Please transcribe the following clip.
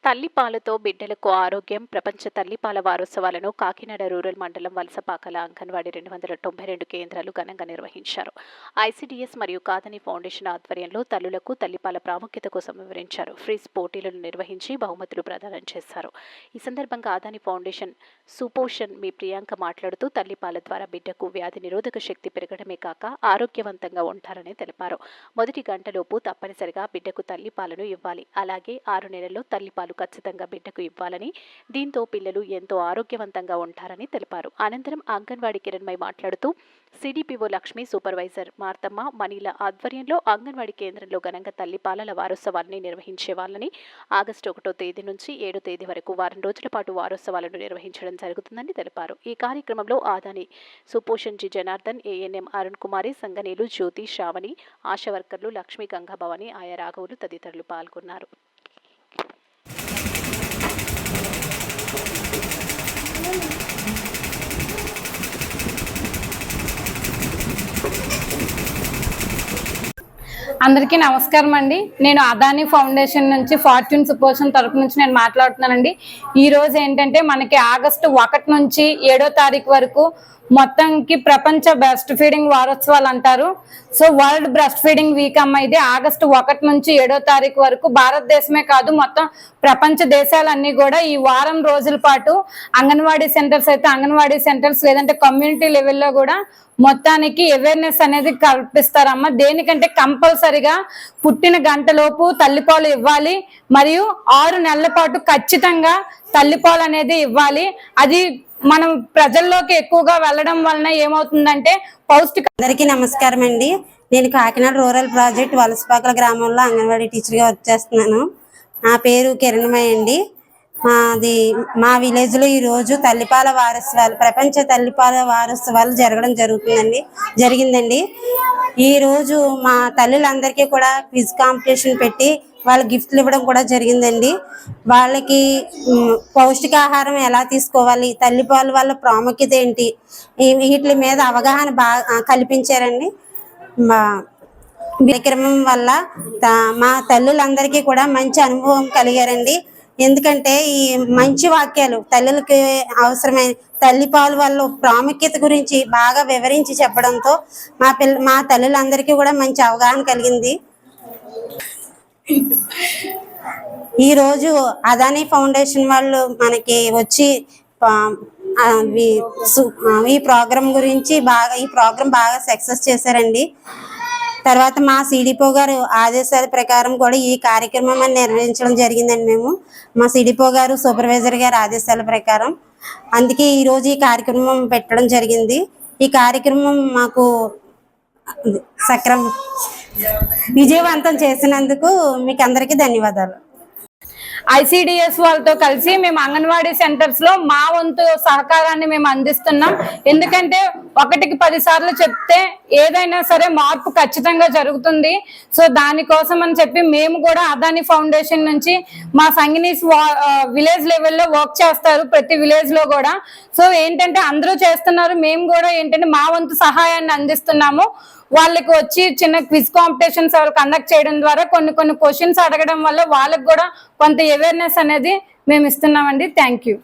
తల్లిపాలతో బిడ్డలకు ఆరోగ్యం ప్రపంచ తల్లిపాల వారోత్సవాలను కాకినాడ రూరల్ మండలం వలసపాకల అంగన్వాడీ 292 కేంద్రాలు ఘనంగా నిర్వహించారు. ఐసీడీఎస్ మరియు కాదని ఫౌండేషన్ ఆధ్వర్యంలో తల్లులకు తల్లిపాల ప్రాముఖ్యత కోసం వివరించారు. ఫ్రీజ్ పోటీలను నిర్వహించి బహుమతులు ప్రదానం చేశారు. ఈ సందర్భంగా ఆదాని ఫౌండేషన్ సుపోషన్ మీ ప్రియాంక మాట్లాడుతూ తల్లిపాల ద్వారా బిడ్డకు వ్యాధి నిరోధక శక్తి పెరగడమే కాక ఆరోగ్యవంతంగా ఉంటారని తెలిపారు. మొదటి గంటలోపు తప్పనిసరిగా బిడ్డకు తల్లిపాలను ఇవ్వాలి. అలాగే 6 నెలల్లో తల్లిపాలు ఖచ్చితంగా బిడ్డకు ఇవ్వాలని, దీంతో పిల్లలు ఎంతో ఆరోగ్యవంతంగా ఉంటారని తెలిపారు. అనంతరం అంగన్వాడీ కిరణ్మయ్ మాట్లాడుతూ CDPO Lakshmi, supervisor Marthamma, Manila ఆధ్వర్యంలో అంగన్వాడీ కేంద్రంలో ఘనంగా తల్లిపాలల వారోత్సవాన్ని నిర్వహించే వాళ్ళని ఆగస్టు 1వ తేదీ నుంచి 7వ తేదీ వరకు వారం రోజుల పాటు వారోత్సవాలను నిర్వహించడం జరుగుతుందని తెలిపారు. ఈ కార్యక్రమంలో ఆదాని సుపోషన్ జి జనార్దన్, ఏఎన్ఎం అరుణ్ కుమారి, సంగనీలు జ్యోతి, శ్రావణి, ఆశా వర్కర్లు లక్ష్మీ, గంగాభవాని, ఆయా రాఘవులు తదితరులు పాల్గొన్నారు. అందరికీ నమస్కారం అండి. నేను అదాని ఫౌండేషన్ నుంచి ఫార్చ్యూన్ సుపోషన్ తరపు నుంచి నేను మాట్లాడుతున్నానండి. ఈ రోజు ఏంటంటే మనకి ఆగస్టు 1 నుంచి 7వ తారీఖు వరకు మొత్తంకి ప్రపంచ బ్రెస్ట్ ఫీడింగ్ వారోత్సవాలు అంటారు. So world breast feeding week అమ్మ ఇది ఆగస్టు 1 నుంచి 7వ తారీఖు వరకు భారతదేశమే కాదు మొత్తం ప్రపంచ దేశాలన్నీ కూడా ఈ వారం రోజుల పాటు అంగన్వాడీ సెంటర్స్ అయితే అంగన్వాడీ సెంటర్స్ లేదంటే కమ్యూనిటీ లెవెల్లో కూడా మొత్తానికి అవేర్నెస్ అనేది కల్పిస్తారమ్మా. దేనికంటే కంపల్సరిగా పుట్టిన గంటలోపు తల్లిపాలు ఇవ్వాలి, మరియు 6 నెలల పాటు ఖచ్చితంగా తల్లిపాలు అనేది ఇవ్వాలి. అది మనం ప్రజల్లోకి ఎక్కువగా వెళ్ళడం వలన ఏమవుతుందంటే పౌష్టిక. అందరికీ నమస్కారం అండి. నేను కాకినాడ రూరల్ ప్రాజెక్ట్ వలసపాకల గ్రామంలో అంగన్వాడీ టీచర్గా వర్క్ చేస్తున్నాను. నా పేరు కిరణ్మయ్ అండి. మా విలేజ్ లో ఈ రోజు తల్లిపాల వారోత్సవాలు, ప్రపంచ తల్లిపాల వారోత్సవాలు జరిగిందండి. ఈ రోజు మా తల్లులందరికీ కూడా క్విజ్ కాంపిటీషన్ పెట్టి వాళ్ళ గిఫ్ట్లు ఇవ్వడం కూడా జరిగిందండి. వాళ్ళకి పౌష్టికాహారం ఎలా తీసుకోవాలి, తల్లిపాల వల్ల ప్రాముఖ్యత ఏంటి, వీటి మీద అవగాహన బాగా కల్పించారండి. కార్యక్రమం వల్ల మా తల్లులందరికీ కూడా మంచి అనుభవం కలిగారండి. ఎందుకంటే ఈ మంచి వాక్యాలు తల్లులకి అవసరమైన తల్లిపాలు వల్ల ప్రాముఖ్యత గురించి బాగా వివరించి చెప్పడంతో మా తల్లులందరికీ కూడా మంచి అవగాహన కలిగింది. ఈరోజు అదానీ ఫౌండేషన్ వాళ్ళు మనకి వచ్చి ఈ ప్రోగ్రాం గురించి ఈ ప్రోగ్రాం బాగా సక్సెస్ చేశారండి. తర్వాత మా సిడిపో గారు ఆదేశాల ప్రకారం కూడా ఈ కార్యక్రమం నిర్వహించడం జరిగిందండి. మా సిడిపో గారు, సూపర్వైజర్ గారు ఆదేశాల ప్రకారం అందుకే ఈరోజు ఈ కార్యక్రమం పెట్టడం జరిగింది. ఈ కార్యక్రమం మాకు విజయవంతం చేసినందుకు మీకు అందరికీ ధన్యవాదాలు. ఐసీడీఎస్ వాళ్ళతో కలిసి మేము అంగన్వాడీ సెంటర్స్ లో మా వంతు సహకారాన్ని మేము అందిస్తున్నాం. ఎందుకంటే 1కి 10 సార్లు చెప్తే ఏదైనా సరే మార్పు ఖచ్చితంగా జరుగుతుంది. సో దానికోసం అని చెప్పి మేము కూడా అదాని ఫౌండేషన్ నుంచి మా సంగినీస్ విలేజ్ లెవెల్లో వర్క్ చేస్తారు ప్రతి విలేజ్ లో కూడా. సో ఏంటంటే అందరూ చేస్తున్నారు, మేము కూడా ఏంటంటే మా వంతు సహాయాన్ని అందిస్తున్నాము. వాళ్ళకి వచ్చి చిన్న క్విజ్ కాంపిటీషన్స్ కండక్ట్ చేయడం ద్వారా కొన్ని క్వశ్చన్స్ అడగడం వల్ల వాళ్ళకి కూడా కొంత అవేర్నెస్ అనేది మేము ఇస్తున్నామండి. Thank you.